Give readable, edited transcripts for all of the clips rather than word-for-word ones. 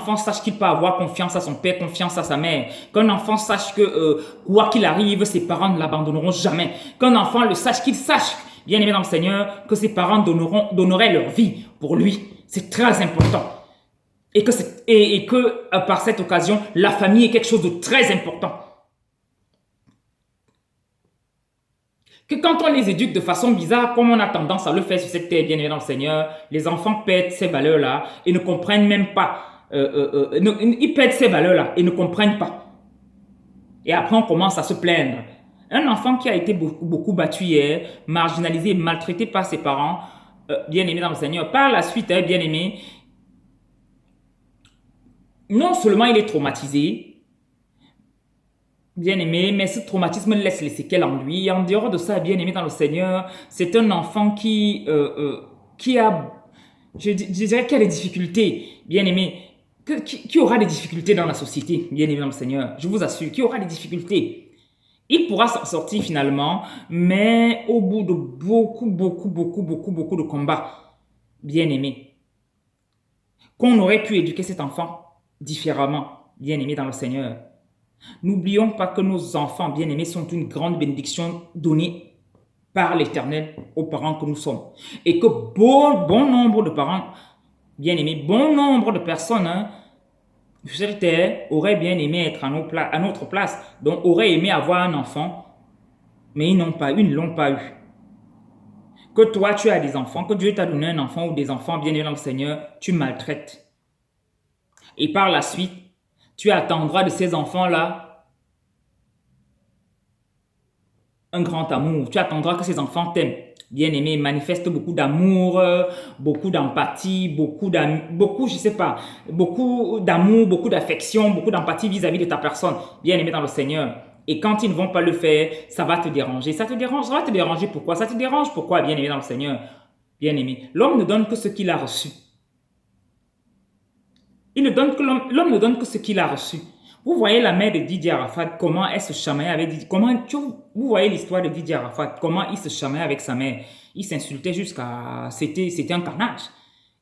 enfant sache qu'il peut avoir confiance à son père, confiance à sa mère. Qu'un enfant sache que quoi qu'il arrive, ses parents ne l'abandonneront jamais. Qu'un enfant le sache, qu'il sache, bien aimé dans le Seigneur, que ses parents donneraient leur vie pour lui. C'est très important. Et que par cette occasion, la famille est quelque chose de très important. Que quand on les éduque de façon bizarre, comme on a tendance à le faire sur cette terre bien aimée dans le Seigneur, les enfants perdent ces valeurs-là et ne comprennent même pas. Ils perdent ces valeurs-là et ne comprennent pas. Et après, on commence à se plaindre. Un enfant qui a été beaucoup battu hier, marginalisé, maltraité par ses parents, bien aimé dans le Seigneur, par la suite, bien aimé, non seulement il est traumatisé, bien aimé, mais ce traumatisme laisse les séquelles en lui. Et en dehors de ça, bien aimé dans le Seigneur, c'est un enfant qui a, je dirais, qui a des difficultés, bien aimé, qui aura des difficultés dans la société, bien aimé dans le Seigneur. Je vous assure, qui aura des difficultés. Il pourra s'en sortir finalement, mais au bout de beaucoup de combats, bien aimé, qu'on aurait pu éduquer cet enfant différemment, bien aimé dans le Seigneur. N'oublions pas que nos enfants bien-aimés sont une grande bénédiction donnée par l'Éternel aux parents que nous sommes. Et que bon nombre de parents bien-aimés, bon nombre de personnes sur cette terre auraient bien aimé être à notre place, donc auraient aimé avoir un enfant, mais ils ne l'ont pas eu. Que toi, tu as des enfants, que Dieu t'a donné un enfant ou des enfants bien-aimés dans le Seigneur, tu maltraites. Et par la suite, tu attendras de ces enfants-là un grand amour. Tu attendras que ces enfants t'aiment. Bien-aimé, manifeste beaucoup d'amour, beaucoup d'empathie, beaucoup, je sais pas, beaucoup d'amour, beaucoup d'affection, beaucoup d'empathie vis-à-vis de ta personne. Bien-aimé dans le Seigneur. Et quand ils ne vont pas le faire, ça va te déranger. Ça va te déranger. Pourquoi? Ça te dérange. Pourquoi, bien-aimé dans le Seigneur? Bien-aimé, l'homme ne donne que ce qu'il a reçu. L'homme ne donne que ce qu'il a reçu. Vous voyez la mère de Didier Arafat, comment elle se chamaillait avec Didier. Vous voyez l'histoire de Didier Arafat, comment il se chamaillait avec sa mère. Il s'insultait jusqu'à... C'était un carnage.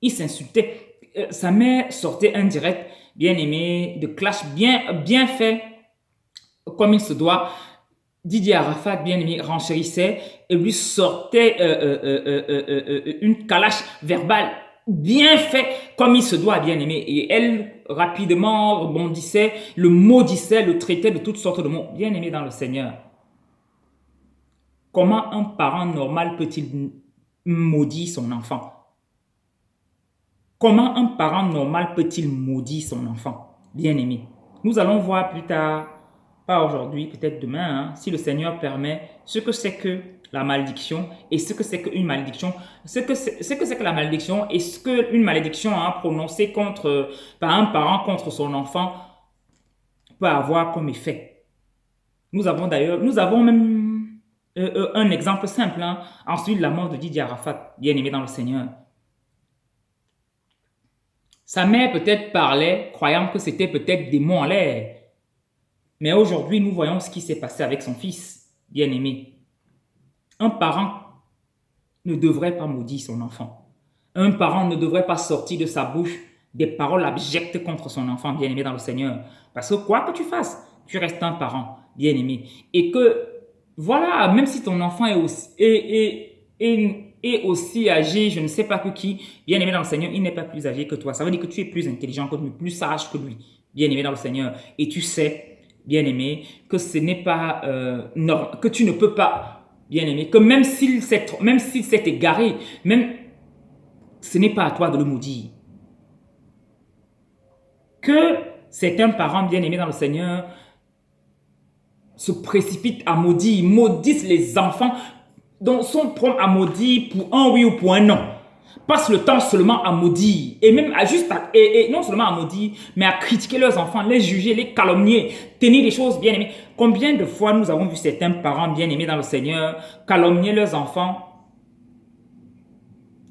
Il s'insultait. Sa mère sortait un direct, bien aimé, de clash bien fait, comme il se doit. Didier Arafat, bien aimé, renchérissait et lui sortait une calache verbale bien fait comme il se doit, bien aimé. Et elle, rapidement, rebondissait, le maudissait, le traitait de toutes sortes de mots. Bien aimé dans le Seigneur. Comment un parent normal peut-il maudire son enfant? Comment un parent normal peut-il maudire son enfant? Bien aimé. Nous allons voir plus tard, pas aujourd'hui, peut-être demain, si le Seigneur permet, ce que c'est que la malédiction et ce que c'est qu'une malédiction, ce que c'est que la malédiction et ce qu'une malédiction prononcée par un parent contre son enfant peut avoir comme effet. Nous avons même un exemple simple, ensuite la mort de Didier Arafat, bien aimé dans le Seigneur. Sa mère peut-être parlait, croyant que c'était peut-être des mots en l'air. Mais aujourd'hui, nous voyons ce qui s'est passé avec son fils, bien aimé. Un parent ne devrait pas maudire son enfant. Un parent ne devrait pas sortir de sa bouche des paroles abjectes contre son enfant bien-aimé dans le Seigneur. Parce que quoi que tu fasses, tu restes un parent bien-aimé. Et que, voilà, même si ton enfant est aussi âgé, je ne sais pas que qui, bien-aimé dans le Seigneur, il n'est pas plus âgé que toi. Ça veut dire que tu es plus intelligent que lui, plus sage que lui, bien-aimé dans le Seigneur. Et tu sais, bien-aimé, que ce n'est pas que tu ne peux pas, bien-aimé, que même s'il s'est égaré, même ce n'est pas à toi de le maudire. Que certains parents bien-aimés dans le Seigneur se précipitent à maudire, maudissent les enfants, dont sont prompts à maudire pour un oui ou pour un non. Passent le temps seulement à maudire, et même et non seulement à maudire, mais à critiquer leurs enfants, les juger, les calomnier, tenir des choses bien-aimées. Combien de fois nous avons vu certains parents bien-aimés dans le Seigneur calomnier leurs enfants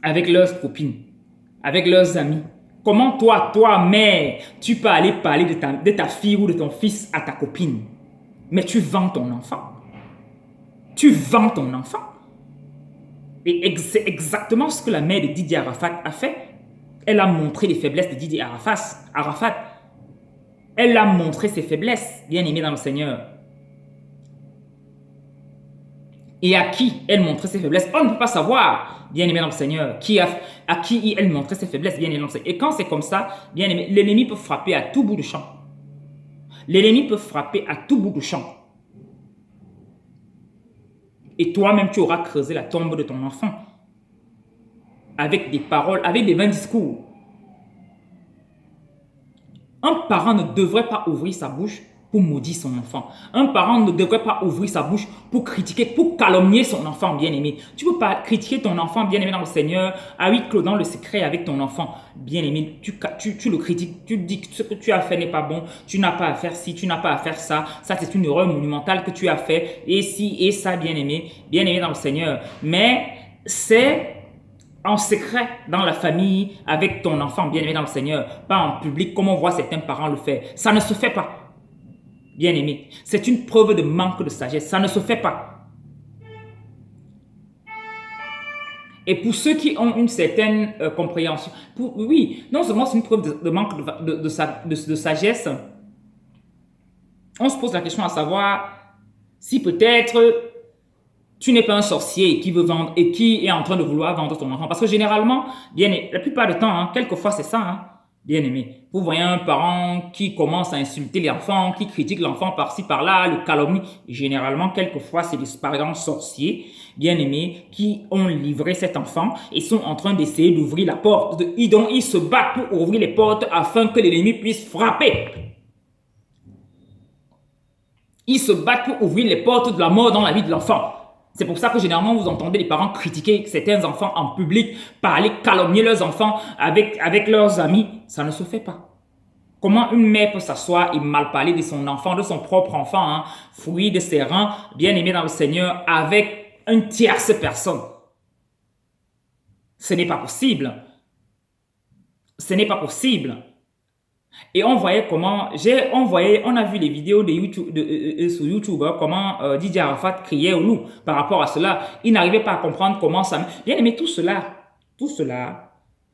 avec leurs copines, avec leurs amis? Comment toi, mère, tu peux aller parler de ta fille ou de ton fils à ta copine? Mais tu vends ton enfant. Tu vends ton enfant. Et c'est exactement ce que la mère de Didier Arafat a fait. Elle a montré les faiblesses de Didier Arafat. Elle a montré ses faiblesses, bien aimé dans le Seigneur. Et à qui elle montrait ses faiblesses? On ne peut pas savoir, bien aimé dans le Seigneur, à qui elle montrait ses faiblesses, bien aimé dans le Seigneur. Et quand c'est comme ça, bien aimé, l'ennemi peut frapper à tout bout de champ. L'ennemi peut frapper à tout bout de champ. Et toi-même, tu auras creusé la tombe de ton enfant. Avec des paroles, avec des vains discours. Un parent ne devrait pas ouvrir sa bouche pour maudire son enfant. Un parent ne devrait pas ouvrir sa bouche pour critiquer, pour calomnier son enfant bien-aimé. Tu ne peux pas critiquer ton enfant bien-aimé dans le Seigneur, à huis clos dans le secret avec ton enfant bien-aimé. Tu le critiques, tu dis que ce que tu as fait n'est pas bon, tu n'as pas à faire ci, tu n'as pas à faire ça. Ça, c'est une erreur monumentale que tu as fait, et ci, et ça, bien-aimé dans le Seigneur. Mais c'est en secret dans la famille avec ton enfant bien-aimé dans le Seigneur, pas en public comme on voit certains parents le faire. Ça ne se fait pas. Bien-aimé, c'est une preuve de manque de sagesse. Ça ne se fait pas. Et pour ceux qui ont une certaine compréhension, oui, non seulement c'est une preuve de manque de sagesse, on se pose la question à savoir si peut-être tu n'es pas un sorcier qui veut vendre et qui est en train de vouloir vendre ton enfant. Parce que généralement, la plupart du temps, quelquefois c'est ça, bien aimé. Vous voyez un parent qui commence à insulter l'enfant, qui critique l'enfant par-ci, par-là, le calomnie. Généralement, quelquefois, c'est des parents sorciers, bien aimés, qui ont livré cet enfant et sont en train d'essayer d'ouvrir la porte. Donc, ils se battent pour ouvrir les portes afin que l'ennemi puisse frapper. Ils se battent pour ouvrir les portes de la mort dans la vie de l'enfant. C'est pour ça que généralement, vous entendez les parents critiquer certains enfants en public, parler, calomnier leurs enfants avec leurs amis. Ça ne se fait pas. Comment une mère peut s'asseoir et mal parler de son enfant, de son propre enfant, fruit de ses rangs, bien aimé dans le Seigneur, avec une tierce personne? Ce n'est pas possible. Ce n'est pas possible. Et on voyait comment, on a vu les vidéos de YouTube, sur YouTube, comment Didier Arafat criait au loup par rapport à cela. Il n'arrivait pas à comprendre comment ça... Bien aimé, tout cela,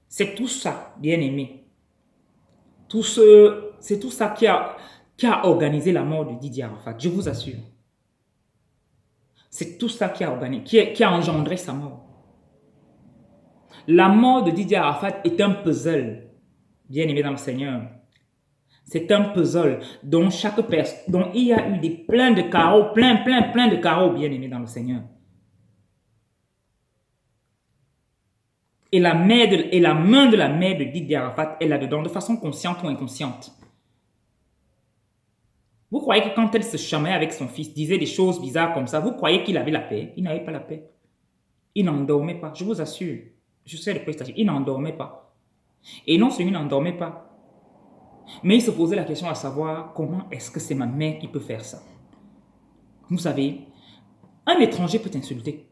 c'est tout ça, bien aimé. C'est tout ça qui a organisé la mort de Didier Arafat, je vous assure. C'est tout ça qui a engendré sa mort. La mort de Didier Arafat est un puzzle, bien aimé dans le Seigneur. C'est un puzzle dont chaque personne, dont il y a eu plein de carreaux, plein de carreaux, bien aimés dans le Seigneur. Et la main de la mère de Didier Arafat est là-dedans, de façon consciente ou inconsciente. Vous croyez que quand elle se chamaillait avec son fils, disait des choses bizarres comme ça, vous croyez qu'il avait la paix? Il n'avait pas la paix. Il n'endormait pas, je vous assure. Je sais de quoi il s'agit. Il n'endormait pas. Et non seulement il n'endormait pas, mais il se posait la question à savoir comment est-ce que c'est ma mère qui peut faire ça. Vous savez, un étranger peut t'insulter.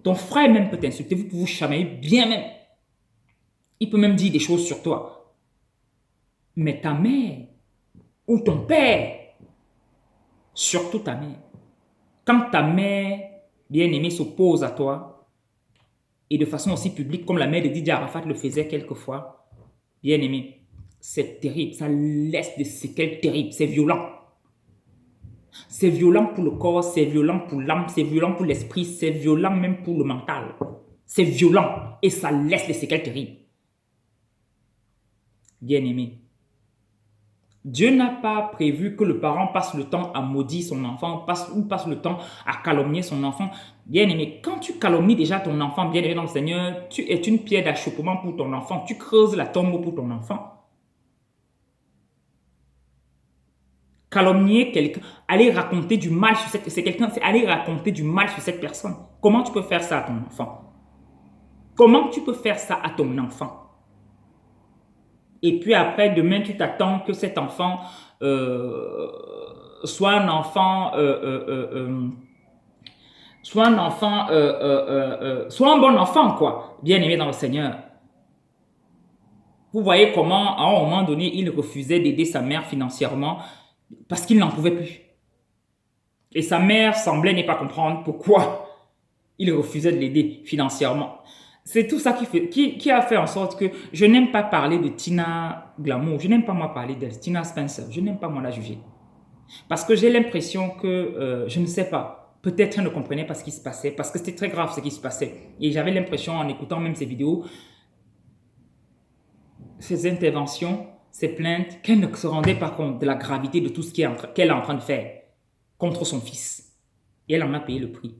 Ton frère même peut t'insulter. Vous pouvez vous chamailler bien même. Il peut même dire des choses sur toi. Mais ta mère ou ton père, surtout ta mère, quand ta mère bien-aimée s'oppose à toi, et de façon aussi publique comme la mère de Didier Arafat le faisait quelquefois, bien-aimé, c'est terrible, ça laisse des séquelles terribles, c'est violent. C'est violent pour le corps, c'est violent pour l'âme, c'est violent pour l'esprit, c'est violent même pour le mental. C'est violent et ça laisse des séquelles terribles. Bien-aimé, Dieu n'a pas prévu que le parent passe le temps à maudire son enfant ou passe le temps à calomnier son enfant. Bien-aimé, quand tu calomnies déjà ton enfant, bien-aimé dans le Seigneur, tu es une pierre d'achoppement pour ton enfant. Tu creuses la tombe pour ton enfant. Calomnier quelqu'un, aller raconter du mal sur c'est aller raconter du mal sur cette personne. Comment tu peux faire ça à ton enfant? Comment tu peux faire ça à ton enfant? Et puis après, demain, tu t'attends que cet enfant soit un enfant, soit un bon enfant, quoi, bien aimé dans le Seigneur. Vous voyez comment, à un moment donné, il refusait d'aider sa mère financièrement parce qu'il n'en pouvait plus. Et sa mère semblait ne pas comprendre pourquoi il refusait de l'aider financièrement. C'est tout ça qui a fait en sorte que je n'aime pas parler de Tina Glamour. Je n'aime pas moi parler d'elle. Tina Spencer. Je n'aime pas moi la juger. Parce que j'ai l'impression que, je ne sais pas, peut-être elle ne comprenait pas ce qui se passait, parce que c'était très grave ce qui se passait. Et j'avais l'impression, en écoutant même ses vidéos, ses interventions, ses plaintes, qu'elle ne se rendait pas compte de la gravité de tout ce qu'elle est en train de faire contre son fils. Et elle en a payé le prix.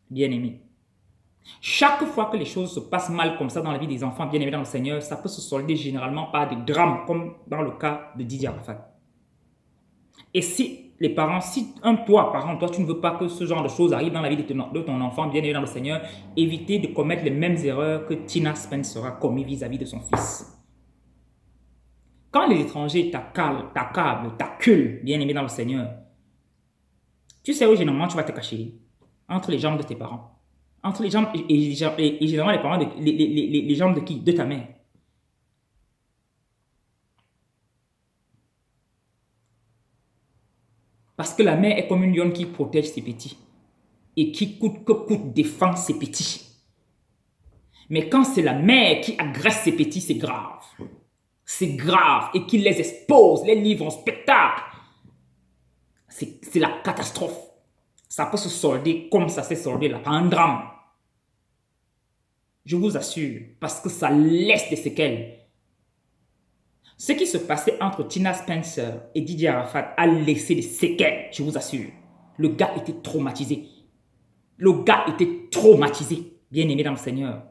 Bien aimé. Chaque fois que les choses se passent mal comme ça dans la vie des enfants bien aimés dans le Seigneur, ça peut se solder généralement par des drames, comme dans le cas de Didier Arafat. Et si les parents, si toi, parent, toi, tu ne veux pas que ce genre de choses arrive dans la vie de ton enfant bien aimé dans le Seigneur, évitez de commettre les mêmes erreurs que Tina Spencer a commis vis-à-vis de son fils. Quand les étrangers t'accablent, t'acculent, bien aimé dans le Seigneur, tu sais où généralement tu vas te cacher? Entre les jambes de tes parents. Entre les jambes, et généralement les parents, les jambes de qui? De ta mère. Parce que la mère est comme une lionne qui protège ses petits. Et qui coûte que coûte défend ses petits. Mais quand c'est la mère qui agresse ses petits, c'est grave. C'est grave. Et qui les expose, les livre en spectacle. C'est la catastrophe. Ça peut se solder comme ça s'est soldé là, par un drame. Je vous assure, parce que ça laisse des séquelles. Ce qui se passait entre Tina Spencer et Didier Arafat a laissé des séquelles, je vous assure. Le gars était traumatisé. Le gars était traumatisé, bien aimé dans le Seigneur.